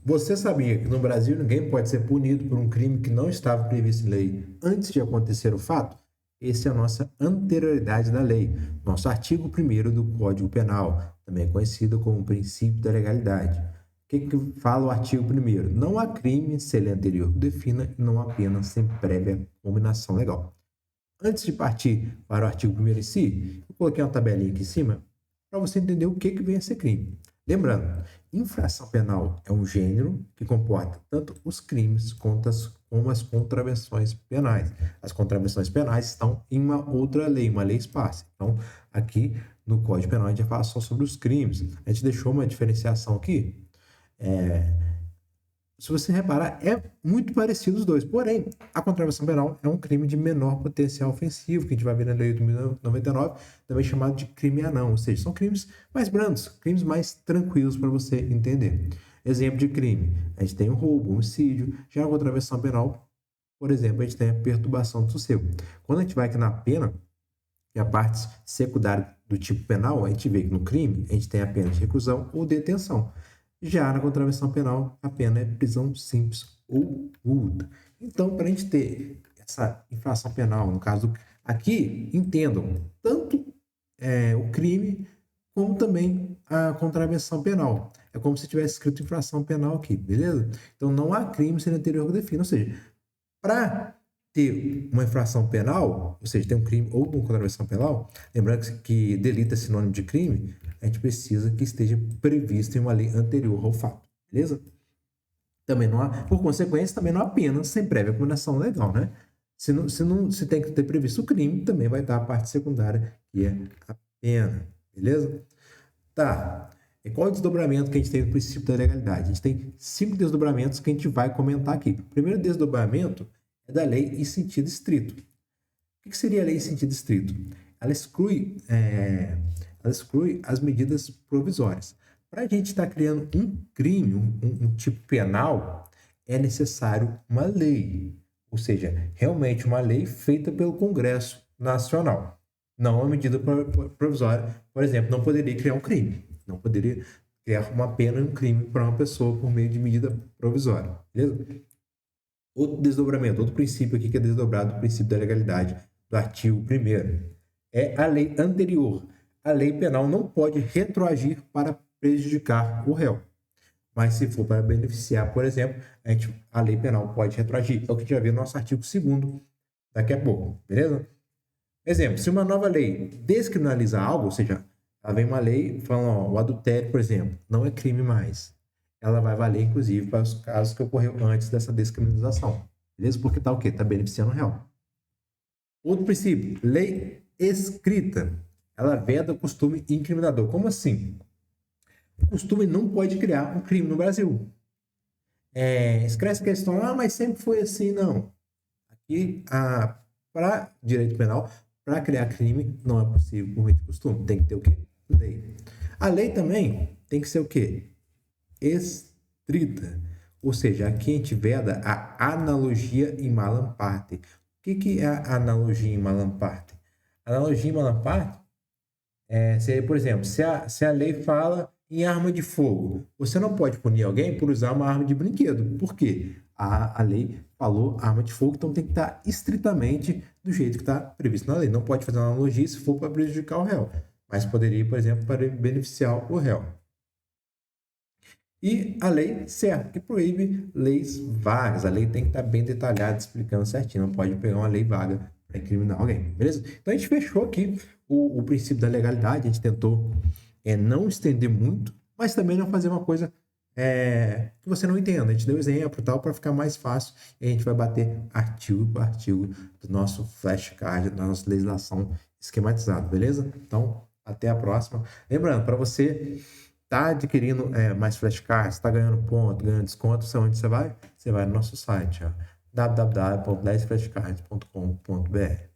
Você sabia que no Brasil ninguém pode ser punido por um crime que não estava previsto em lei antes de acontecer o fato? Essa é a nossa anterioridade da lei, nosso artigo 1º do Código Penal, também conhecido como princípio da legalidade. O que fala o artigo 1º? Não há crime se ele é anterior que defina e não há pena sem prévia combinação legal. Antes de partir para o artigo 1º em si, eu coloquei uma tabelinha aqui em cima para você entender o que vem a ser crime. Lembrando, infração penal é um gênero que comporta tanto os crimes como as contravenções penais. As contravenções penais estão em uma outra lei, uma lei esparsa. Então, aqui no Código Penal a gente vai falar só sobre os crimes. A gente deixou uma diferenciação aqui. Se você reparar, é muito parecido os dois. Porém, a contravenção penal é um crime de menor potencial ofensivo, que a gente vai ver na lei de 1099, também chamado de crime anão. Ou seja, são crimes mais brandos, crimes mais tranquilos para você entender. Exemplo de crime: a gente tem o roubo, o homicídio. Já a contravenção penal, por exemplo, a gente tem a perturbação do sossego. Quando a gente vai aqui na pena, que é a parte secundária do tipo penal, a gente vê que no crime a gente tem a pena de reclusão ou detenção. Já na contravenção penal, a pena é prisão simples ou multa. Então, para a gente ter essa infração penal, no caso aqui, entendam tanto o crime como também a contravenção penal. É como se tivesse escrito infração penal aqui, beleza? Então, não há crime sem anterior que defina. Ou seja, para ter uma infração penal, ou seja, ter um crime ou uma contravenção penal, lembrando que delito é sinônimo de crime, a gente precisa que esteja previsto em uma lei anterior ao fato, beleza? Também não há, por consequência, também não há pena sem prévia combinação legal, né? Se tem que ter previsto o crime, também vai estar a parte secundária, que é a pena, beleza? Tá. E qual é o desdobramento que a gente tem no princípio da legalidade? A gente tem 5 desdobramentos que a gente vai comentar aqui. O primeiro desdobramento é da lei em sentido estrito. O que seria a lei em sentido estrito? Ela exclui as medidas provisórias. Para a gente estar criando um crime, um tipo penal, é necessário uma lei. Ou seja, realmente uma lei feita pelo Congresso Nacional. Não uma medida provisória. Por exemplo, não poderia criar um crime. Não poderia criar uma pena e um crime para uma pessoa por meio de medida provisória. Beleza? Outro desdobramento, outro princípio aqui que é desdobrado do princípio da legalidade, do artigo 1º, é a lei anterior. A lei penal não pode retroagir para prejudicar o réu. Mas se for para beneficiar, por exemplo, a lei penal pode retroagir. É o que a gente vai ver no nosso artigo 2º daqui a pouco, beleza? Exemplo, se uma nova lei descriminaliza algo, ou seja, ela vem uma lei falando, ó, o adultério, por exemplo, não é crime mais. Ela vai valer, inclusive, para os casos que ocorreram antes dessa descriminalização. Beleza? Porque tá o quê? Tá beneficiando o réu. Outro princípio, lei escrita. Ela veda o costume incriminador. Como assim? O costume não pode criar um crime no Brasil. Esquece a questão, mas sempre foi assim, não. Aqui, para direito penal, para criar crime, não é possível por meio de costume. Tem que ter o quê? Lei. A lei também tem que ser o quê? Estrita. Ou seja, aqui a gente veda a analogia em malam parte. O que é a analogia em malam parte? Analogia em malam parte seria, por exemplo, se a lei fala em arma de fogo, você não pode punir alguém por usar uma arma de brinquedo. Por quê? A lei falou arma de fogo, então tem que estar estritamente do jeito que está previsto na lei. Não pode fazer uma analogia se for para prejudicar o réu, mas poderia, por exemplo, para beneficiar o réu. E a lei certa, que proíbe leis vagas. A lei tem que estar bem detalhada, explicando certinho. Não pode pegar uma lei vaga para incriminar alguém, beleza? Então a gente fechou aqui o princípio da legalidade. A gente tentou não estender muito, mas também não fazer uma coisa que você não entenda. A gente deu exemplo e tal para ficar mais fácil. E a gente vai bater artigo por artigo do nosso flashcard, da nossa legislação esquematizada, beleza? Então, até a próxima. Lembrando, para você tá adquirindo mais flashcards, está ganhando ponto, ganhando desconto, sabe onde você vai? Você vai no nosso site, www.10flashcards.com.br.